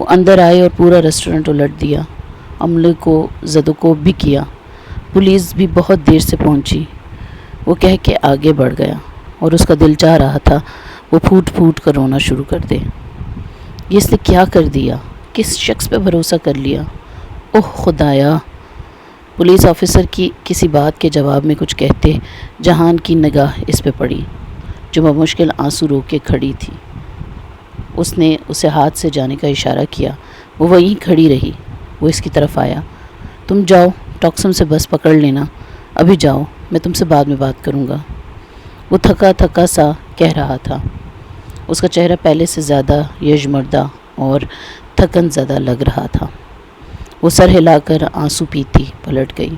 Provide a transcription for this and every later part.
وہ اندر آئے اور پورا ریسٹورنٹ الٹ دیا، عملے کو زد و کوب بھی کیا۔ پولیس بھی بہت دیر سے پہنچی۔ وہ کہہ کے آگے بڑھ گیا اور اس کا دل چاہ رہا تھا وہ پھوٹ پھوٹ کر رونا شروع کر دے۔ یہ اس نے کیا کر دیا؟ کس شخص پہ بھروسہ کر لیا؟ اوہ خدایا! پولیس آفیسر کی کسی بات کے جواب میں کچھ کہتے جہان کی نگاہ اس پہ پڑی، جو بمشکل آنسو روک کے کھڑی تھی۔ اس نے اسے ہاتھ سے جانے کا اشارہ کیا۔ وہ وہیں کھڑی رہی۔ وہ اس کی طرف آیا۔ تم جاؤ، ٹاکسم سے بس پکڑ لینا، ابھی جاؤ، میں تم سے بعد میں بات کروں گا۔ وہ تھکا تھکا سا کہہ رہا تھا۔ اس کا چہرہ پہلے سے زیادہ یژمردہ اور تھکن زدہ لگ رہا تھا۔ وہ سر ہلا کر آنسو پیتی پلٹ گئی۔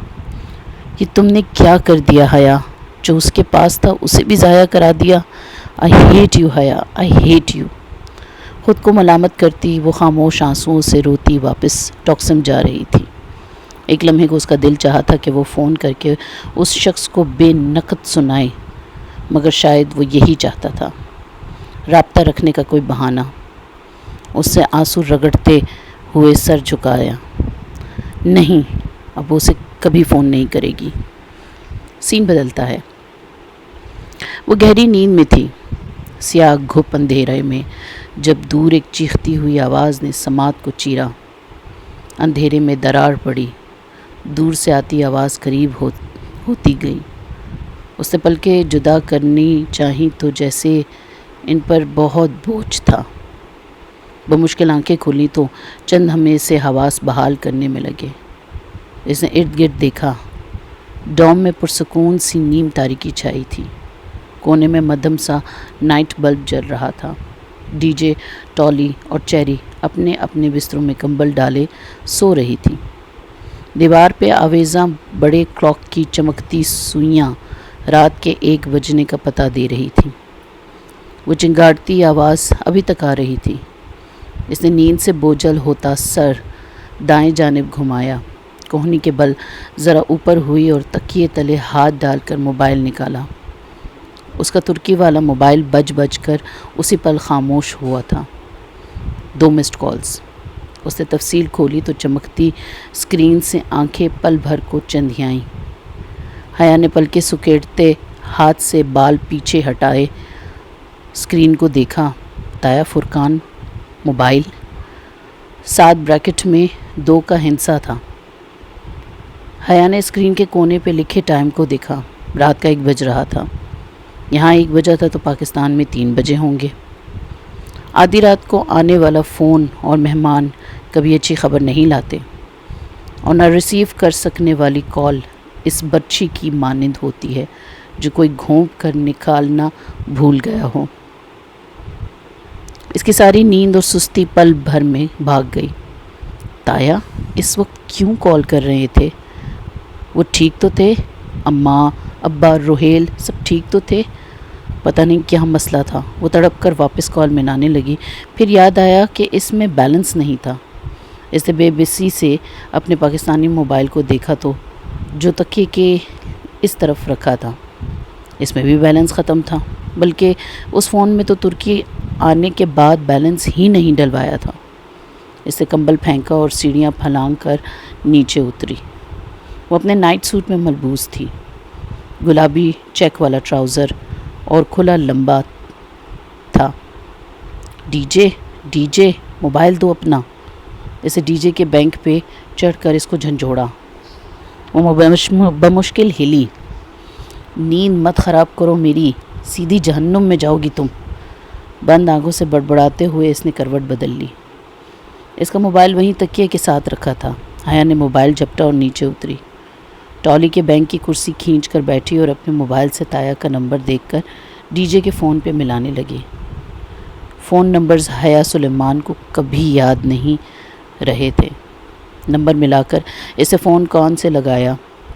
یہ تم نے کیا کر دیا حیا؟ جو اس کے پاس تھا اسے بھی ضائع کرا دیا۔ آئی ہیٹ یو حیا، آئی ہیٹ یو۔ خود کو ملامت کرتی وہ خاموش آنسوؤں سے روتی واپس ٹاکسم جا رہی تھی۔ ایک لمحے کو اس کا دل چاہا تھا کہ وہ فون کر کے اس شخص کو بے نقد سنائے، مگر شاید وہ یہی چاہتا تھا، رابطہ رکھنے کا کوئی بہانہ۔ اس سے آنسو رگڑتے ہوئے سر جھکایا۔ نہیں، اب وہ اسے کبھی فون نہیں کرے گی۔ سین بدلتا ہے۔ وہ گہری نیند میں تھی۔ سیاہ گھپ اندھیرے میں جب دور ایک چیختی ہوئی آواز نے سماعت کو چیرا، اندھیرے میں درار پڑی، دور سے آتی آواز قریب ہوتی گئی۔ اس نے پلکیں جدا کرنی چاہیں تو جیسے ان پر بہت بوجھ تھا۔ بمشکل آنکھیں کھولی تو چند ہمیں سے حواس بحال کرنے میں لگے۔ اس نے ارد گرد دیکھا۔ ڈوم میں پرسکون سی نیم تاریکی چھائی تھی۔ کونے میں مدھم سا نائٹ بلب جل رہا تھا۔ ڈی جے، ٹالی اور چیری اپنے اپنے بستروں میں کمبل ڈالے سو رہی تھی۔ دیوار پہ آویزاں بڑے کلاک کی چمکتی سوئیاں رات کے 1 بجنے کا پتہ دے رہی تھیں۔ وہ چنگاڑتی آواز ابھی تک آ رہی تھی۔ اس نے نیند سے بوجھل ہوتا سر دائیں جانب گھمایا، کوہنی کے بل ذرا اوپر ہوئی اور تکیے تلے ہاتھ ڈال کر موبائل نکالا۔ اس کا ترکی والا موبائل بج کر اسی پل خاموش ہوا تھا۔ 2 مسڈ کالز۔ اس نے تفصیل کھولی تو چمکتی اسکرین سے آنکھیں پل بھر کو چندھیائیں۔ حیا نے پلکیں سکیڑتے ہاتھ سے بال پیچھے ہٹائے اسکرین کو دیکھا۔ تایا فرقان، موبائل، 7 بریکٹ میں 2 کا ہندسہ تھا۔ حیا نے اسکرین کے کونے پہ لکھے ٹائم کو دیکھا۔ رات کا 1 بج رہا تھا۔ یہاں 1 بجا تھا تو پاکستان میں 3 بجے ہوں گے۔ آدھی رات کو آنے والا فون اور مہمان کبھی اچھی خبر نہیں لاتے، اور نہ ریسیو کر سکنے والی کال اس برچھی کی مانند ہوتی ہے جو کوئی گھونپ کر نکالنا بھول گیا ہو۔ اس کی ساری نیند اور سستی پل بھر میں بھاگ گئی۔ تایا اس وقت کیوں کال کر رہے تھے؟ وہ ٹھیک تو تھے؟ اماں، ابا، روہیل سب ٹھیک تو تھے؟ پتہ نہیں کیا مسئلہ تھا۔ وہ تڑپ کر واپس کال ملانے لگی، پھر یاد آیا کہ اس میں بیلنس نہیں تھا۔ اس نے بے بسی سے اپنے پاکستانی موبائل کو دیکھا تو جو تکیے کے اس طرف رکھا تھا اس میں بھی بیلنس ختم تھا، بلکہ اس فون میں تو ترکی آنے کے بعد بیلنس ہی نہیں ڈلوایا تھا۔ اس نے کمبل پھینکا اور سیڑھیاں پھلانگ کر نیچے اتری۔ وہ اپنے نائٹ سوٹ میں ملبوس تھی، گلابی چیک والا ٹراؤزر اور کھلا لمبا تھا۔ ڈی جے موبائل دو اپنا۔ اسے ڈی جے کے بینک پہ چڑھ کر اس کو جھنجھوڑا۔ وہ بمشکل ہلی۔ نیند مت خراب کرو میری، سیدھی جہنم میں جاؤ گی تم۔ بند آنکھوں سے بڑبڑاتے ہوئے اس نے کروٹ بدل لی۔ اس کا موبائل وہیں تکیے کے ساتھ رکھا تھا۔ حیا نے موبائل جھپٹا اور نیچے اتری۔ ٹالی کے بینک کی کرسی کھینچ کر بیٹھی اور اپنے موبائل سے تایا کا نمبر دیکھ کر ڈی جے کے فون پہ ملانے لگی۔ فون نمبرز حیا سلیمان کو کبھی یاد نہیں رہے تھے۔ نمبر ملا کر اسے فون کان سے لگایا۔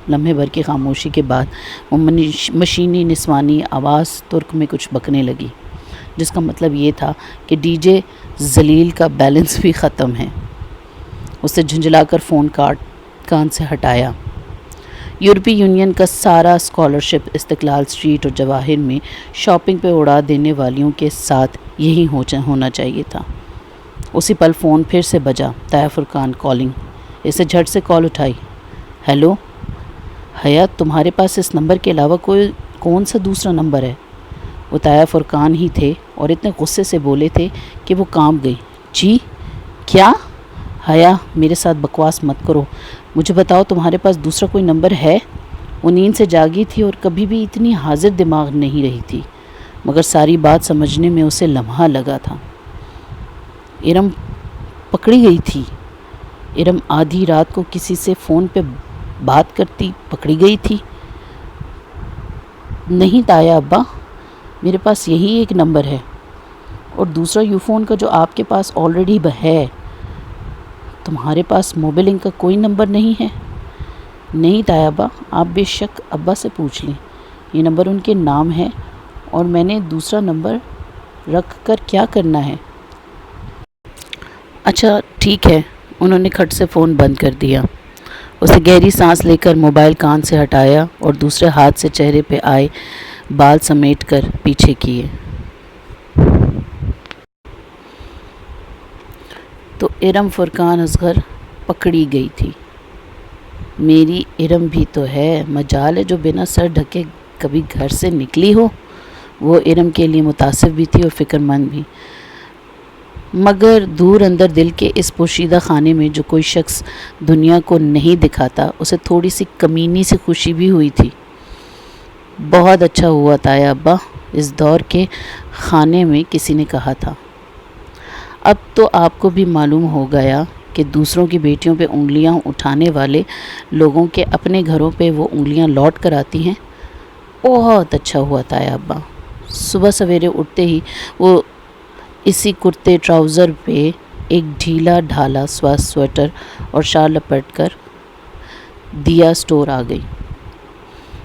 لمحے بھر کی خاموشی کے بعد وہ مشینی نسوانی آواز ترک میں کچھ بکنے لگی، جس کا مطلب یہ تھا کہ ڈی جے ذلیل کا بیلنس بھی ختم ہے۔ اسے جھنجھلا کر فون کان سے ہٹایا۔ یورپی یونین کا سارا اسکالرشپ استقلال اسٹریٹ اور جواہر میں شاپنگ پہ اڑا دینے والیوں کے ساتھ یہی ہونا چاہیے تھا۔ اسی پل فون پھر سے بجا۔ طاہر فرقان کالنگ۔ اسے جھٹ سے کال اٹھائی۔ ہیلو حیات، تمہارے پاس اس نمبر کے علاوہ کون سا دوسرا نمبر ہے؟ وہ طاہر فرقان ہی تھے اور اتنے غصے سے بولے تھے کہ وہ کانپ گئی۔ جی کیا؟ حیا میرے ساتھ بکواس مت کرو، مجھے بتاؤ تمہارے پاس دوسرا کوئی نمبر ہے؟ وہ نیند سے جاگی تھی اور کبھی بھی اتنی حاضر دماغ نہیں رہی تھی، مگر ساری بات سمجھنے میں اسے لمحہ لگا تھا۔ ارم پکڑی گئی تھی؟ ارم آدھی رات کو کسی سے فون پہ بات کرتی پکڑی گئی تھی؟ نہیں تایا ابا، میرے پاس یہی ایک نمبر ہے اور دوسرا یو فون کا جو آپ کے پاس آلریڈی ہے۔ تمہارے پاس موبائلنگ کا کوئی نمبر نہیں ہے؟ نہیں تایا ابا، آپ بے شک ابا سے پوچھ لیں، یہ نمبر ان کے نام ہے اور میں نے دوسرا نمبر رکھ کر کیا کرنا ہے؟ اچھا ٹھیک ہے۔ انہوں نے کھٹ سے فون بند کر دیا۔ اسے گہری سانس لے کر موبائل کان سے ہٹایا اور دوسرے ہاتھ سے چہرے پہ آئے بال سمیٹ کر پیچھے کیے۔ تو ارم فرقان اصغر پکڑی گئی تھی۔ میری ارم بھی تو ہے، مجال ہے جو بنا سر ڈھکے کبھی گھر سے نکلی ہو۔ وہ ارم کے لیے متاثر بھی تھی اور فکر مند بھی، مگر دور اندر دل کے اس پوشیدہ خانے میں جو کوئی شخص دنیا کو نہیں دکھاتا، اسے تھوڑی سی کمینی سی خوشی بھی ہوئی تھی۔ بہت اچھا ہوا تایا ابا، اس دور کے خانے میں کسی نے کہا تھا۔ اب تو آپ کو بھی معلوم ہو گیا کہ دوسروں کی بیٹیوں پہ انگلیاں اٹھانے والے لوگوں کے اپنے گھروں پہ وہ انگلیاں لوٹ کر آتی ہیں۔ بہت اچھا ہوا تایا ابا۔ صبح سویرے اٹھتے ہی وہ اسی کرتے ٹراؤزر پہ ایک ڈھیلا ڈھالا سویٹر اور شال لپٹ کر دیا اسٹور آ گئی۔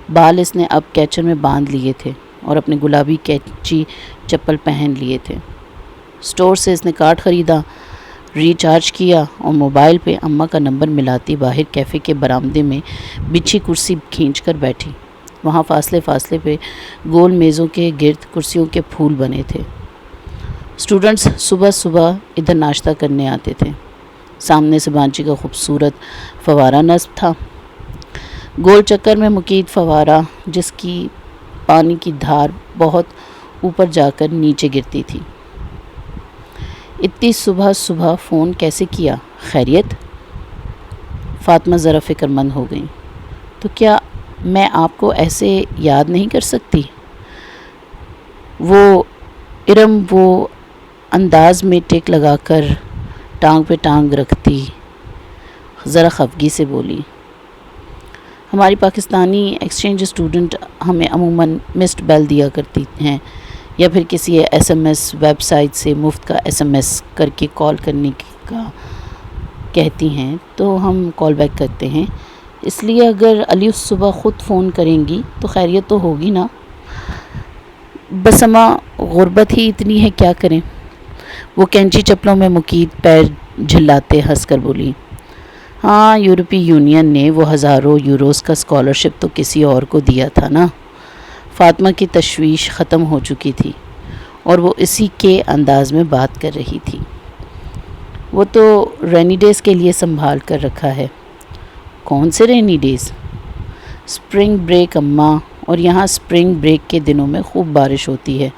بال اس نے اب کیچر میں باندھ لیے تھے اور اپنے گلابی کیچی چپل پہن لیے تھے۔ اسٹور سے اس نے کارڈ خریدا، ریچارج کیا اور موبائل پہ اماں کا نمبر ملاتی باہر کیفے کے برآمدے میں بچھی کرسی کھینچ کر بیٹھی۔ وہاں فاصلے فاصلے پہ گول میزوں کے گرد کرسیوں کے پھول بنے تھے۔ اسٹوڈنٹس صبح صبح ادھر ناشتہ کرنے آتے تھے۔ سامنے سے بانچی کا خوبصورت فوارہ نصب تھا، گول چکر میں مقید فوارہ جس کی پانی کی دھار بہت اوپر جا کر نیچے گرتی تھی۔ اتنی صبح صبح فون کیسے کیا؟ خیریت؟ فاطمہ ذرا فکر مند ہو گئی۔ تو کیا میں آپ کو ایسے یاد نہیں کر سکتی؟ وہ ارم وہ انداز میں ٹک لگا کر ٹانگ پہ ٹانگ رکھتی ذرا خفگی سے بولی۔ ہماری پاکستانی ایکسچینج اسٹوڈنٹ ہمیں عموماً مسڈ بیل دیا کرتی ہیں یا پھر کسی S M S website سے مفت کا ایس ایم ایس کر کے کال کرنے کا کہتی ہیں تو ہم کال بیک کرتے ہیں، اس لیے اگر علی صبح خود فون کریں گی تو خیریت تو ہوگی نا؟ بس اماں غربت ہی اتنی ہے، کیا کریں؟ وہ کینچی چپلوں میں مقید پیر جھلاتے ہنس کر بولی۔ ہاں، یورپی یونین نے وہ ہزاروں یوروز کا اسکالرشپ تو کسی اور کو دیا تھا نا۔ فاطمہ کی تشویش ختم ہو چکی تھی اور وہ اسی کے انداز میں بات کر رہی تھی۔ وہ تو رینی ڈیز کے لیے سنبھال کر رکھا ہے۔ کون سے رینی ڈیز؟ اسپرنگ بریک اماں، اور یہاں اسپرنگ بریک کے دنوں میں خوب بارش ہوتی ہے،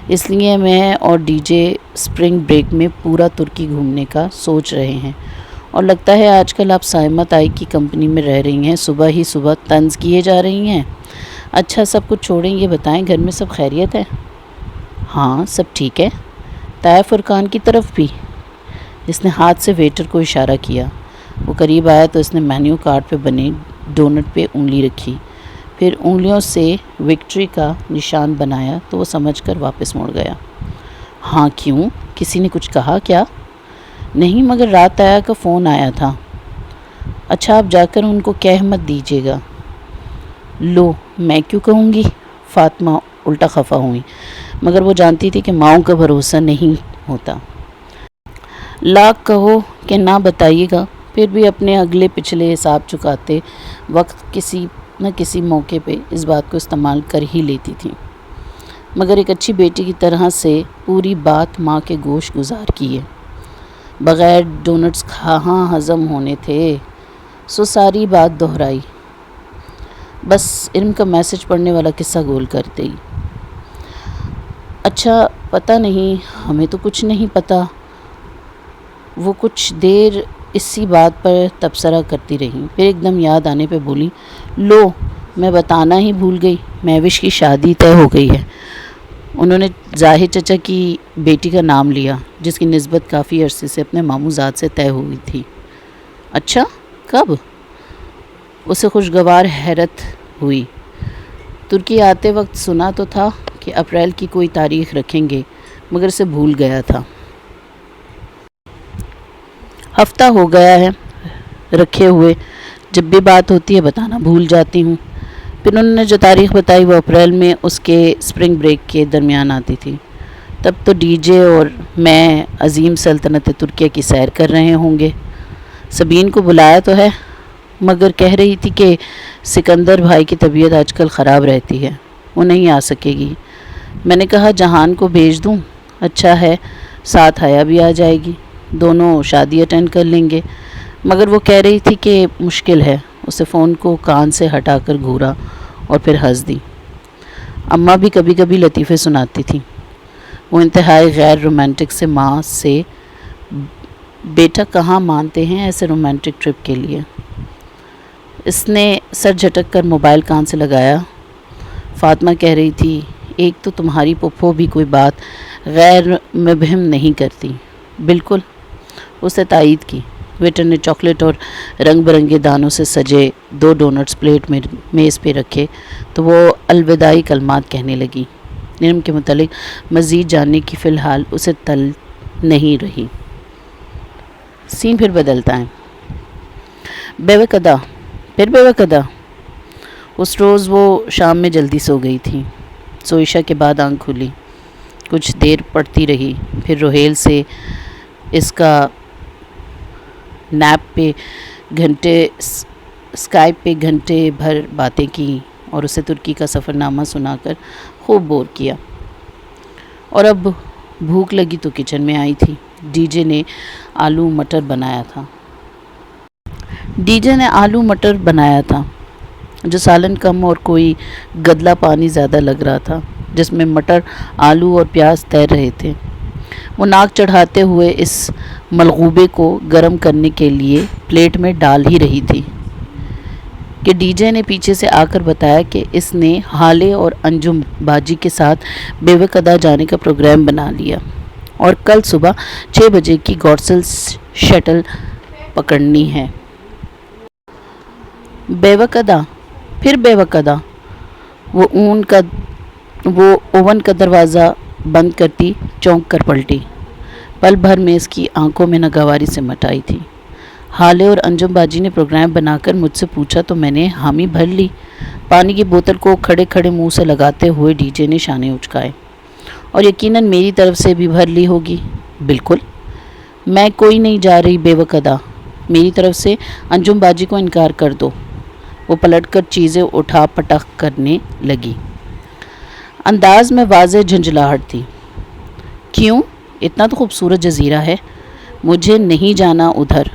اس لیے میں اور ڈی جے اسپرنگ بریک میں پورا ترکی گھومنے کا سوچ رہے ہیں، اور لگتا ہے آج کل آپ سائمہ تائی کی کمپنی میں رہ رہی ہیں، صبح ہی صبح طنز کیے جا رہی ہیں۔ اچھا سب کچھ چھوڑیں، یہ بتائیں گھر میں سب خیریت ہے؟ ہاں سب ٹھیک ہے۔ طاہر فرقان کی طرف بھی؟ اس نے ہاتھ سے ویٹر کو اشارہ کیا۔ وہ قریب آیا تو اس نے مینیو کارڈ پہ بنے ڈونٹ پہ انگلی رکھی، پھر انگلیوں سے وکٹری کا نشان بنایا تو وہ سمجھ کر واپس مڑ گیا۔ ہاں کیوں؟ کسی نے کچھ کہا کیا؟ نہیں، مگر رات تایا کا فون آیا تھا۔ اچھا آپ جا کر ان کو کہہ مت دیجیے گا۔ لو میں کیوں کہوں گی؟ فاطمہ الٹا خفا ہوئی، مگر وہ جانتی تھی کہ ماؤں کا بھروسہ نہیں ہوتا۔ لاکھ کہو کہ نہ بتائیے گا، پھر بھی اپنے اگلے پچھلے حساب چکاتے وقت کسی نہ کسی موقع پہ اس بات کو استعمال کر ہی لیتی تھی، مگر ایک اچھی بیٹی کی طرح سے پوری بات ماں کے گوش گزار کیے۔ بغیر ڈونٹس کہاں ہضم ہونے تھے، سو ساری بات دہرائی، بس علم کا میسج پڑھنے والا قصہ گول کر دی۔ اچھا پتہ نہیں، ہمیں تو کچھ نہیں پتہ۔ وہ کچھ دیر اسی بات پر تبصرہ کرتی رہی، پھر ایک دم یاد آنے پہ بولی، لو میں بتانا ہی بھول گئی، مہوش کی شادی طے ہو گئی ہے۔ انہوں نے ظاہر چچا کی بیٹی کا نام لیا، جس کی نسبت کافی عرصے سے اپنے ماموں زاد سے طے ہوئی تھی۔ اچھا کب؟ اسے خوشگوار حیرت ہوئی۔ ترکی آتے وقت سنا تو تھا کہ اپریل کی کوئی تاریخ رکھیں گے، مگر اسے بھول گیا تھا۔ ہفتہ ہو گیا ہے رکھے ہوئے، جب بھی بات ہوتی ہے بتانا بھول جاتی ہوں۔ پھر انہوں نے جو تاریخ بتائی وہ اپریل میں اس کے اسپرنگ بریک کے درمیان آتی تھی۔ تب تو ڈی جے اور میں عظیم سلطنت ترکیہ کی سیر کر رہے ہوں گے۔ سبین کو بلایا تو ہے، مگر کہہ رہی تھی کہ سکندر بھائی کی طبیعت آج کل خراب رہتی ہے، وہ نہیں آ سکے گی۔ میں نے کہا جہان کو بھیج دوں، اچھا ہے ساتھ حیا بھی آ جائے گی، دونوں شادی اٹینڈ کر لیں گے، مگر وہ کہہ رہی تھی کہ مشکل ہے۔ اسے فون کو کان سے ہٹا کر گھورا اور پھر ہنس دی۔ اماں بھی کبھی کبھی لطیفے سناتی تھیں۔ وہ انتہائی غیر رومانٹک سے ماں سے بیٹا کہاں مانتے ہیں ایسے رومانٹک ٹرپ کے لیے۔ اس نے سر جھٹک کر موبائل کان سے لگایا۔ فاطمہ کہہ رہی تھی، ایک تو تمہاری پپھو بھی کوئی بات غیر مبہم نہیں کرتی۔ بالکل، اس نے تائید کی۔ ویٹر نے چاکلیٹ اور رنگ برنگے دانوں سے سجے 2 ڈونٹس پلیٹ میں میز پہ رکھے تو وہ الوداعی کلمات کہنے لگی۔ علم کے متعلق مزید جاننے کی فی الحال اسے تل نہیں رہی۔ سین پھر بدلتا ہے۔ بیوقدہ، پھر بیوقدہ۔ اس روز وہ شام میں جلدی سو گئی تھی۔ سو عشاء کے بعد آنکھ کھلی، کچھ دیر پڑتی رہی، پھر روہیل سے اس کا نیپ پہ اسکائپ پہ گھنٹے بھر باتیں کی اور اسے ترکی کا سفر نامہ سنا کر خوب بور کیا۔ اور اب بھوک لگی تو کچن میں آئی تھی۔ ڈی جے نے آلو مٹر بنایا تھا جو سالن کم اور کوئی گدلا پانی زیادہ لگ رہا تھا، جس میں مٹر، آلو اور پیاز تیر رہے تھے۔ وہ ناک چڑھاتے ہوئے اس ملغوبے کو گرم کرنے کے لیے پلیٹ میں ڈال ہی رہی تھی کہ ڈی جے نے پیچھے سے آ کر بتایا کہ اس نے ہالے اور انجم باجی کے ساتھ بیوقدہ جانے کا پروگرام بنا لیا اور کل صبح 6 بجے کی گوڈسل شٹل پکڑنی ہے۔ بیوقدہ، پھر بیوقدہ۔ وہ اوون کا دروازہ بند کرتی چونک کر پلٹی۔ پل بھر میں اس کی آنکھوں میں ناگواری سمٹ آئی تھی۔ ہالے اور انجم باجی نے پروگرام بنا کر مجھ سے پوچھا تو میں نے حامی بھر لی۔ پانی کی بوتل کو کھڑے کھڑے منہ سے لگاتے ہوئے ڈی جے نے شانے اچکائے۔ اور یقیناً میری طرف سے بھی بھر لی ہوگی۔ بالکل، میں کوئی نہیں جا رہی بیوقدہ، میری طرف سے انجم باجی کو انکار کر دو۔ وہ پلٹ کر چیزیں اٹھا پٹک کرنے لگی۔ انداز میں واضح جھنجھلاہٹ تھی۔ کیوں؟ اتنا تو خوبصورت جزیرہ ہے، مجھے نہیں جانا ادھر،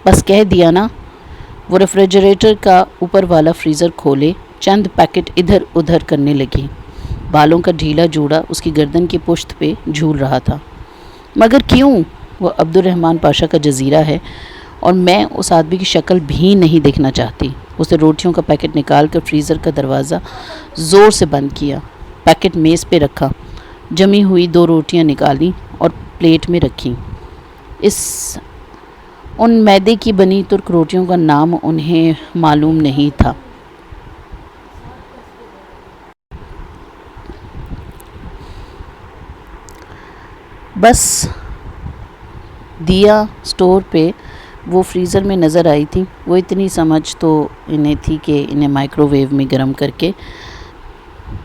بس کہہ دیا نا۔ وہ ریفریجریٹر کا اوپر والا فریزر کھولے چند پیکٹ ادھر ادھر کرنے لگی۔ بالوں کا ڈھیلا جوڑا اس کی گردن کی پشت پہ جھول رہا تھا۔ مگر کیوں؟ وہ عبد الرحمن پاشا کا جزیرہ ہے اور میں اس آدمی کی شکل بھی نہیں دیکھنا چاہتی۔ اسے روٹیوں کا پیکٹ نکال کر فریزر کا دروازہ زور سے بند کیا، پیکٹ میز پہ رکھا، جمی ہوئی 2 روٹیاں نکالیں اور پلیٹ میں رکھیں۔ ان میدے کی بنی ترک روٹیوں کا نام انہیں معلوم نہیں تھا۔ بس دیا سٹور پہ وہ فریزر میں نظر آئی تھی۔ وہ اتنی سمجھ تو انہیں تھی کہ انہیں مائکرو ویو میں گرم کر کے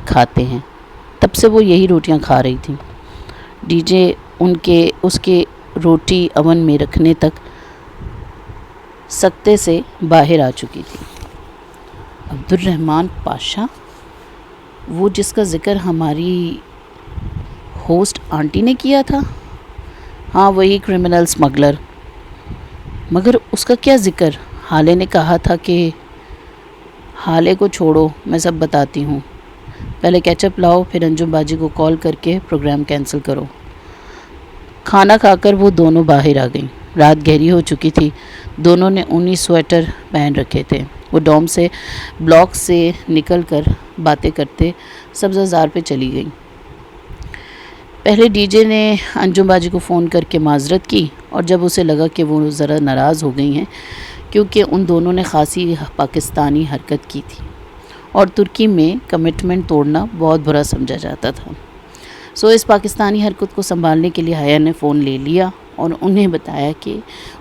کھاتے ہیں، تب سے وہ یہی روٹیاں کھا رہی تھی۔ ڈی جے اس کے روٹی اوون میں رکھنے تک سکتے سے باہر آ چکی تھی۔ عبد الرحمن پاشا، وہ جس کا ذکر ہماری ہوسٹ آنٹی نے کیا تھا؟ ہاں، وہی کرمنل اسمگلر مگر اس کا کیا ذکر؟ حالے نے کہا تھا کہ حالے کو چھوڑو، میں سب بتاتی ہوں، پہلے کیچپ لاؤ، پھر انجم باجی کو کال کر کے پروگرام کینسل کرو۔ کھانا کھا کر وہ دونوں باہر آ گئیں۔ رات گہری ہو چکی تھی، دونوں نے اونی سویٹر پہن رکھے تھے۔ وہ ڈوم سے بلاک سے نکل کر باتیں کرتے سبزہ زار پہ چلی گئیں۔ پہلے ڈی جے نے انجم باجی کو فون کر کے معذرت کی، اور جب اسے لگا کہ وہ ذرا ناراض ہو گئی ہیں کیونکہ ان دونوں نے خاصی پاکستانی حرکت کی تھی اور ترکی میں کمٹمنٹ توڑنا بہت برا سمجھا جاتا تھا، اس پاکستانی حرکت کو سنبھالنے کے لیے حیا نے فون لے لیا اور انہیں بتایا کہ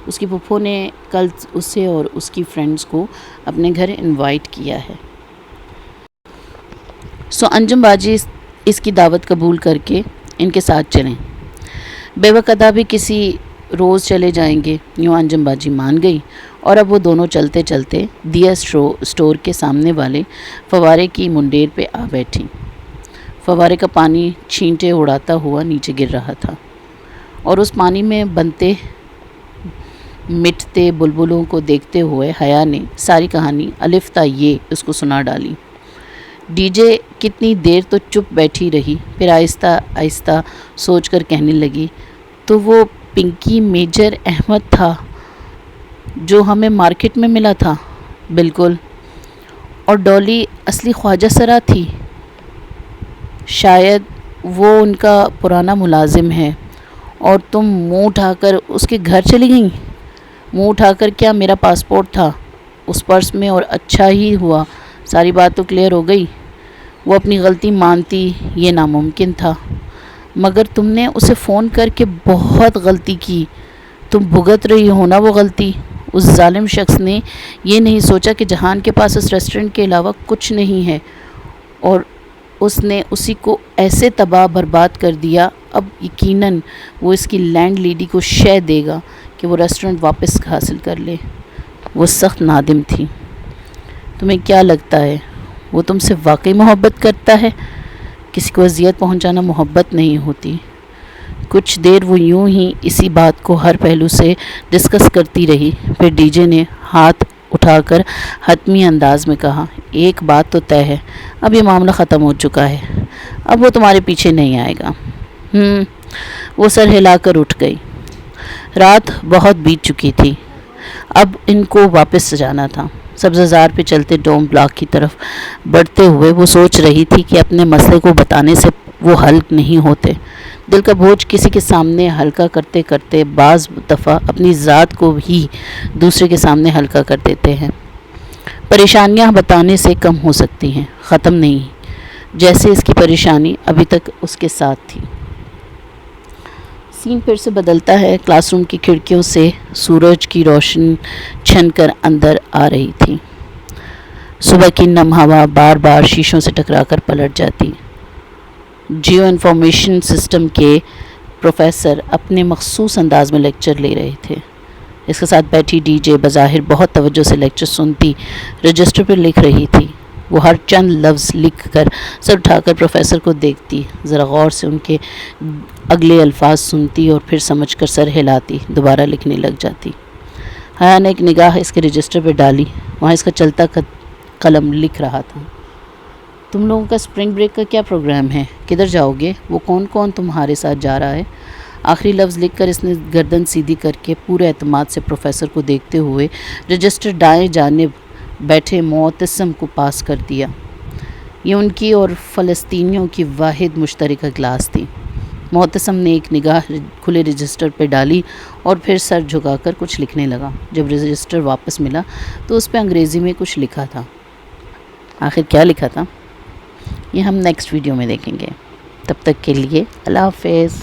اس کی پھپھو نے کل اسے اور اس کی فرینڈز کو اپنے گھر انوائٹ کیا ہے۔ انجم باجی اس کی دعوت قبول کر کے ان کے ساتھ چلیں۔ بے وقت ادا بھی کسی روز چلے جائیں گے، یوں انجم باجی مان گئی، اور اب وہ دونوں چلتے چلتے دیا اسٹور کے سامنے والے فوارے کی منڈیر پہ آ بیٹھیں۔ فوارے کا پانی چھینٹے اڑاتا ہوا نیچے گر رہا تھا، اور اس پانی میں بنتے مٹتے بلبلوں کو دیکھتے ہوئے حیا نے ساری کہانی الف تا یہ اس کو سنا ڈالی۔ ڈی جے کتنی دیر تو چپ بیٹھی رہی، پھر آہستہ آہستہ سوچ کر کہنے لگی، تو وہ پنکی میجر احمد تھا جو ہمیں مارکیٹ میں ملا تھا؟ بالکل۔ اور ڈولی اصلی خواجہ سرا تھی؟ شاید وہ ان کا پرانا ملازم ہے۔ اور تم منہ اٹھا کر اس کے گھر چلی گئیں؟ منہ اٹھا کر کیا، میرا پاسپورٹ تھا اس پرس میں، اور اچھا ہی ہوا، ساری بات تو کلیئر ہو گئی۔ وہ اپنی غلطی مانتی، یہ ناممکن تھا، مگر تم نے اسے فون کر کے بہت غلطی کی، تم بھگت رہی ہو نا وہ غلطی۔ اس ظالم شخص نے یہ نہیں سوچا کہ جہان کے پاس اس ریسٹورنٹ کے علاوہ کچھ نہیں ہے، اور اس نے اسی کو ایسے تباہ برباد کر دیا۔ اب یقیناً وہ اس کی لینڈ لیڈی کو شے دے گا کہ وہ ریسٹورنٹ واپس حاصل کر لے۔ وہ سخت نادم تھی۔ تمہیں کیا لگتا ہے وہ تم سے واقعی محبت کرتا ہے؟ کسی کو اذیت پہنچانا محبت نہیں ہوتی۔ کچھ دیر وہ یوں ہی اسی بات کو ہر پہلو سے ڈسکس کرتی رہی، پھر ڈی جے نے ہاتھ اٹھا کر حتمی انداز میں کہا، ایک بات تو طے ہے، اب یہ معاملہ ختم ہو چکا ہے، اب وہ تمہارے پیچھے نہیں آئے گا۔ وہ سر ہلا کر اٹھ گئی۔ رات بہت بیت چکی تھی، اب ان کو واپس جانا تھا۔ سبزہ زار پہ چلتے ڈوم بلاک کی طرف بڑھتے ہوئے وہ سوچ رہی تھی کہ اپنے مسئلے کو بتانے سے وہ حل نہیں ہوتے۔ دل کا بوجھ کسی کے سامنے ہلکا کرتے کرتے بعض دفعہ اپنی ذات کو ہی دوسرے کے سامنے ہلکا کر دیتے ہیں۔ پریشانیاں بتانے سے کم ہو سکتی ہیں، ختم نہیں، جیسے اس کی پریشانی ابھی تک اس کے ساتھ تھی۔ سین پھر سے بدلتا ہے۔ کلاس روم کی کھڑکیوں سے سورج کی روشنی چھن کر اندر آ رہی تھی۔ صبح کی نم ہوا بار بار شیشوں سے ٹکرا کر پلٹ جاتی۔ جیو انفارمیشن سسٹم کے پروفیسر اپنے مخصوص انداز میں لیکچر لے رہے تھے۔ اس کے ساتھ بیٹھی ڈی جے بظاہر بہت توجہ سے لیکچر سنتی، رجسٹر پر لکھ رہی تھی۔ وہ ہر چند لفظ لکھ کر سر اٹھا کر پروفیسر کو دیکھتی، ذرا غور سے ان کے اگلے الفاظ سنتی اور پھر سمجھ کر سر ہلاتی، دوبارہ لکھنے لگ جاتی۔ حیا نے ایک نگاہ اس کے رجسٹر پہ ڈالی، وہاں اس کا چلتا قلم لکھ رہا تھا، تم لوگوں کا اسپرنگ بریک کا کیا پروگرام ہے؟ کدھر جاؤ گے؟ وہ کون کون تمہارے ساتھ جا رہا ہے؟ آخری لفظ لکھ کر اس نے گردن سیدھی کر کے پورے اعتماد سے پروفیسر کو دیکھتے ہوئے رجسٹر دائیں جانب بیٹھے معتصم کو پاس کر دیا۔ یہ ان کی اور فلسطینیوں کی واحد مشترکہ کلاس تھی۔ معتصم نے ایک نگاہ کھلے رجسٹر پہ ڈالی اور پھر سر جھکا کر کچھ لکھنے لگا۔ جب رجسٹر واپس ملا تو اس پہ انگریزی میں کچھ لکھا تھا۔ آخر کیا لکھا تھا یہ ہم نیکسٹ ویڈیو میں دیکھیں گے۔ تب تک کے لیے اللہ حافظ۔